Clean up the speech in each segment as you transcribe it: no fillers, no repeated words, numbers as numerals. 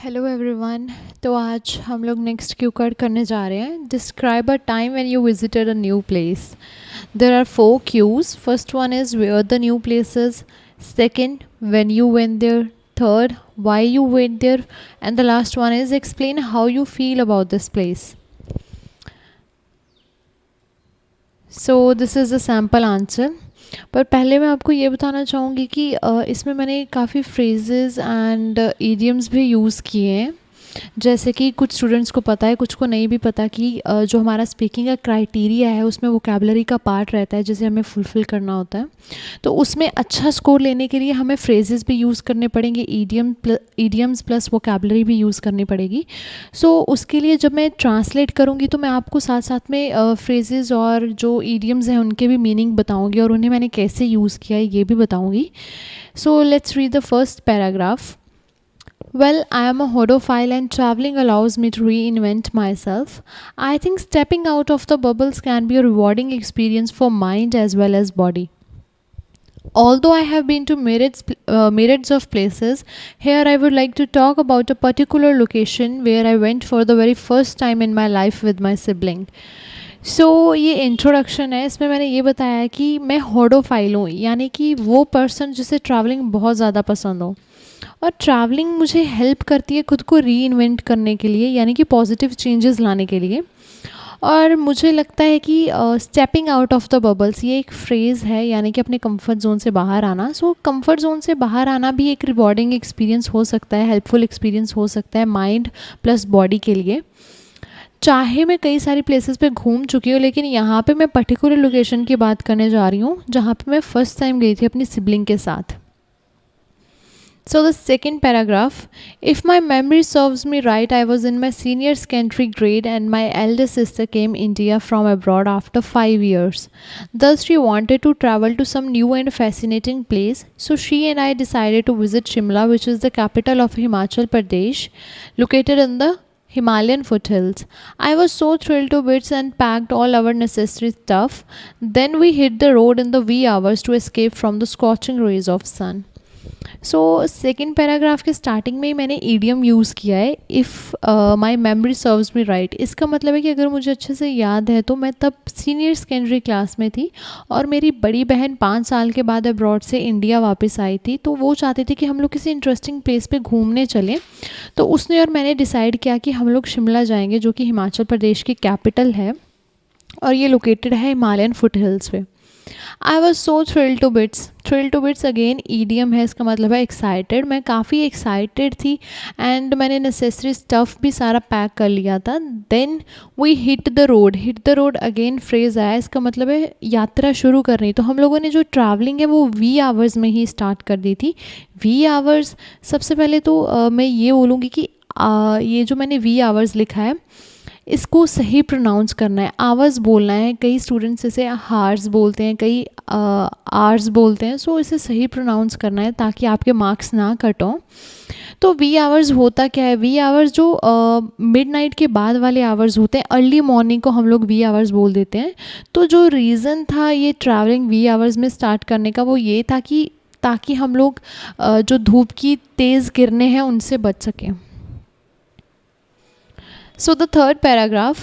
Hello everyone. तो आज हम लोग नेक्स्ट क्यू कार्ड करने जा रहे हैं। Describe a time when you visited a new place. There are 4 cues. First one is where the new place is, second when you went there, third why you went there, and the last one is explain how you feel about this place. So this is the sample answer. पर पहले मैं आपको ये बताना चाहूँगी कि इसमें मैंने काफ़ी फ्रेजेस एंड इडियम्स भी यूज़ किए हैं। जैसे कि कुछ स्टूडेंट्स को पता है, कुछ को नहीं भी पता कि जो हमारा स्पीकिंग का क्राइटेरिया है उसमें वोकैबुलरी का पार्ट रहता है जिसे हमें फुलफ़िल करना होता है। तो उसमें अच्छा स्कोर लेने के लिए हमें फ्रेजेस भी यूज़ करने पड़ेंगे, ईडियम्स प्लस वोकैबुलरी भी यूज़ करनी पड़ेगी। सो उसके लिए जब मैं ट्रांसलेट करूँगी तो मैं आपको साथ साथ में फ्रेजेस और जो ईडियम्स हैं उनके भी मीनिंग बताऊँगी और उन्हें मैंने कैसे यूज़ किया है ये भी बताऊँगी। So let's read the first paragraph. Well, I am a hodophile and traveling allows me to reinvent myself. I think stepping out of the bubbles can be a rewarding experience for mind as well as body. Although I have been to myriads of places, here I would like to talk about a particular location where I went for the very first time in my life with my sibling. सो ये introduction है। इसमें मैंने ये बताया है कि मैं होडोफाइल हूँ, यानी कि वो पर्सन जिसे ट्रैवलिंग बहुत ज़्यादा पसंद हो। और ट्रैवलिंग मुझे हेल्प करती है खुद को री इन्वेंट करने के लिए, यानी कि पॉजिटिव चेंजेस लाने के लिए। और मुझे लगता है कि stepping out of the bubbles ये एक फ्रेज़ है, यानी कि अपने कंफर्ट जोन से बाहर आना। सो कंफर्ट जोन से बाहर आना भी एक रिवॉर्डिंग एक्सपीरियंस हो सकता है, हेल्पफुल एक्सपीरियंस हो सकता है माइंड प्लस बॉडी के लिए। चाहे मैं कई सारी प्लेसेस पे घूम चुकी हूँ, लेकिन यहाँ पे मैं पर्टिकुलर लोकेशन की बात करने जा रही हूँ जहाँ पे मैं फ़र्स्ट टाइम गई थी अपनी सिबलिंग के साथ। So the second paragraph, if my memory serves me right, I was in my senior secondary grade and my elder sister came India from abroad after 5 years. Thus she wanted to travel to some new and fascinating place. So she and I decided to visit Shimla, which is the capital of Himachal Pradesh, located in the Himalayan foothills. I was so thrilled to bits and packed all our necessary stuff. Then we hit the road in the wee hours to escape from the scorching rays of sun. So second paragraph के starting में ही मैंने idiom use किया है, if my memory serves me right. इसका मतलब है कि अगर मुझे अच्छे से याद है तो मैं तब सीनियर सेकेंडरी क्लास में थी और मेरी बड़ी बहन 5 साल के बाद अब्रॉड से इंडिया वापस आई थी। तो वो चाहती थी कि हम लोग किसी इंटरेस्टिंग प्लेस पे घूमने चलें। तो उसने और मैंने डिसाइड किया कि हम लोग शिमला जाएंगे, जो कि हिमाचल प्रदेश की कैपिटल है और ये लोकेटेड है हिमालयन फुट हिल्स पे। I was so thrill to bits. Thrill to bits again idiom है, इसका मतलब है एक्साइटेड। मैं काफ़ी एक्साइटेड थी एंड मैंने नेसेसरी स्टफ़ भी सारा पैक कर लिया था। Then we hit the road. Hit the road again phrase आया, इसका मतलब है यात्रा शुरू करनी। तो हम लोगों ने जो ट्रैवलिंग है वो वी आवर्स में ही स्टार्ट कर दी थी। वी आवर्स सबसे पहले तो मैं ये बोलूँगी कि ये जो मैंने वी आवर्स लिखा है इसको सही प्रोनाउंस करना है, आवर्स बोलना है। कई स्टूडेंट्स इसे हार्स बोलते हैं, कई आर्स बोलते हैं। सो इसे सही प्रोनाउंस करना है ताकि आपके मार्क्स ना कट हों। तो वी आवर्स होता क्या है? वी आवर्स जो मिडनाइट के बाद वाले आवर्स होते हैं, अर्ली मॉर्निंग को हम लोग वी आवर्स बोल देते हैं। तो जो रीज़न था ये ट्रैवलिंग वी आवर्स में स्टार्ट करने का वो ये था कि ताकि हम लोग जो धूप की तेज़ किरणें हैं उनसे बच सकें। So the third paragraph,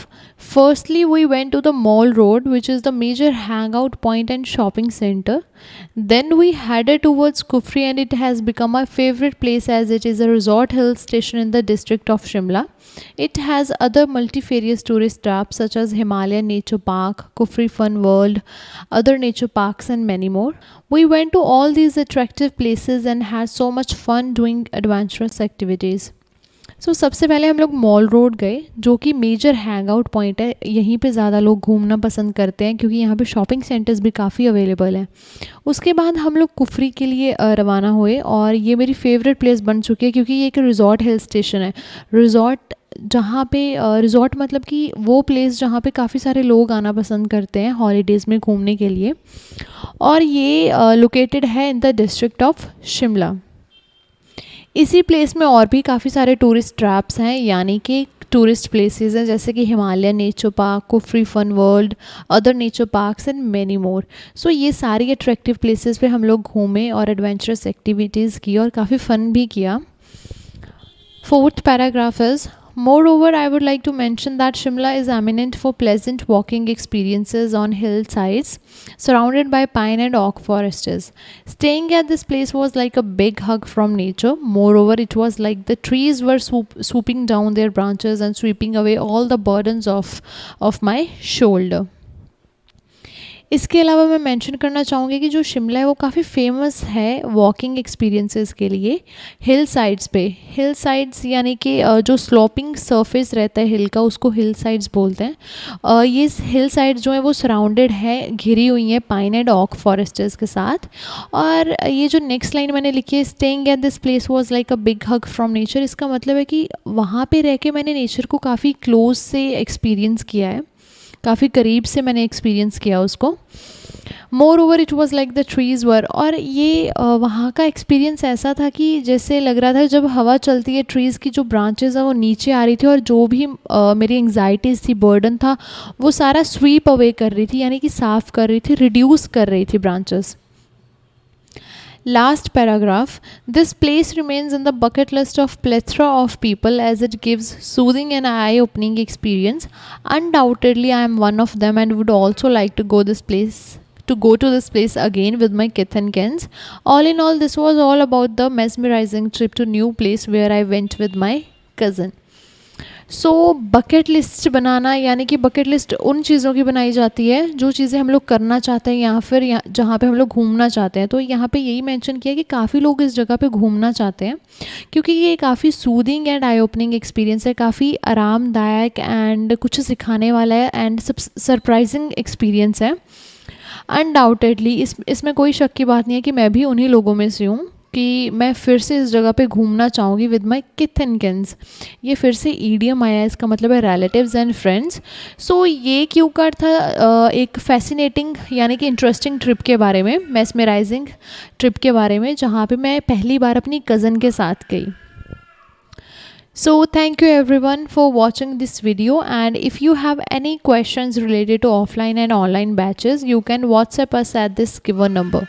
firstly we went to the Mall Road, which is the major hangout point and shopping center. Then we headed towards Kufri and it has become my favorite place as it is a resort hill station in the district of Shimla. It has other multifarious tourist traps such as Himalayan Nature Park, Kufri Fun World, other nature parks and many more. We went to all these attractive places and had so much fun doing adventurous activities. सो सबसे पहले हम लोग mall road गए, जो कि major hang out point है। यहीं पे ज़्यादा लोग घूमना पसंद करते हैं क्योंकि यहाँ पे शॉपिंग सेंटर्स भी काफ़ी अवेलेबल हैं। उसके बाद हम लोग कुफरी के लिए रवाना हुए और ये मेरी फेवरेट प्लेस बन चुकी है क्योंकि ये एक रिजॉर्ट हिल स्टेशन है। रिजॉर्ट जहाँ पे रिजॉर्ट मतलब कि वो प्लेस जहाँ पे काफ़ी सारे लोग आना पसंद करते हैं हॉलीडेज़ में घूमने के लिए, और ये लोकेटेड है in the district of Shimla. इसी प्लेस में और भी काफ़ी सारे टूरिस्ट ट्रैप्स हैं, यानी कि टूरिस्ट प्लेसेस हैं जैसे कि Himalayan nature park, Kufri fun world, other nature parks and many more. So ये सारी अट्रैक्टिव प्लेसेस पे हम लोग घूमे और एडवेंचरस एक्टिविटीज़ की और काफ़ी फ़न भी किया। Fourth paragraph is, moreover, I would like to mention that Shimla is eminent for pleasant walking experiences on hillsides surrounded by pine and oak forests. Staying at this place was like a big hug from nature. Moreover, it was like the trees were swooping down their branches and sweeping away all the burdens of my shoulder. इसके अलावा मैं mention करना चाहूँगी कि जो शिमला है वो काफ़ी फेमस है वॉकिंग एक्सपीरियंसेस के लिए हिल साइड्स पे। हिल साइड्स यानी कि जो स्लोपिंग सरफेस रहता है हिल का, उसको हिल साइड्स बोलते हैं। ये हिल साइड जो है वो सराउंडेड है, घिरी हुई हैं पाइन एंड ऑक फॉरेस्ट्स के साथ। और ये जो नेक्स्ट लाइन मैंने लिखी है, staying at this place was like a big hug from nature, इसका मतलब है कि वहाँ पे रह के मैंने नेचर को काफ़ी क्लोज से एक्सपीरियंस किया है, काफ़ी करीब से मैंने एक्सपीरियंस किया उसको। Moreover it was like the trees were, और ये वहाँ का एक्सपीरियंस ऐसा था कि जैसे लग रहा था जब हवा चलती है, ट्रीज़ की जो ब्रांचेज़ हैं वो नीचे आ रही थी और जो भी मेरी एंग्जाइटीज़ थी, बर्डन था, वो सारा स्वीप अवे कर रही थी, यानी कि साफ़ कर रही थी, रिड्यूस कर रही थी branches. Last paragraph, this place remains in the bucket list of plethora of people as it gives soothing and eye-opening experience. Undoubtedly, I am one of them and would also like to go to this place again with my kith and kins. All in all, this was all about the mesmerizing trip to new place where I went with my cousin. So bucket list बनाना, यानी कि bucket list उन चीज़ों की बनाई जाती है जो चीज़ें हम लोग करना चाहते हैं या फिर जहाँ पे हम लोग घूमना चाहते हैं। तो यहाँ पे यही मेंशन किया कि काफ़ी लोग इस जगह पे घूमना चाहते हैं क्योंकि ये काफ़ी soothing and I opening experience है, काफ़ी आरामदायक एंड कुछ सिखाने वाला है एंड सरप्राइजिंग एक्सपीरियंस है। अनडाउटेडली इसमें कोई शक की बात नहीं है कि मैं भी उन्हीं लोगों में से हूँ कि मैं फिर से इस जगह पे घूमना चाहूँगी विद माई किथ एंड किन्स। ये फिर से ईडियम आया है, इसका मतलब है रिलेटिव्स एंड फ्रेंड्स। सो ये क्यू कार्ड था एक फैसिनेटिंग यानी कि इंटरेस्टिंग ट्रिप के बारे में, मेस्मराइजिंग ट्रिप के बारे में, जहाँ पे मैं पहली बार अपनी कज़न के साथ गई। So thank you everyone for watching this video, and if you have any questions related to offline and online batches, you can WhatsApp us at this given number.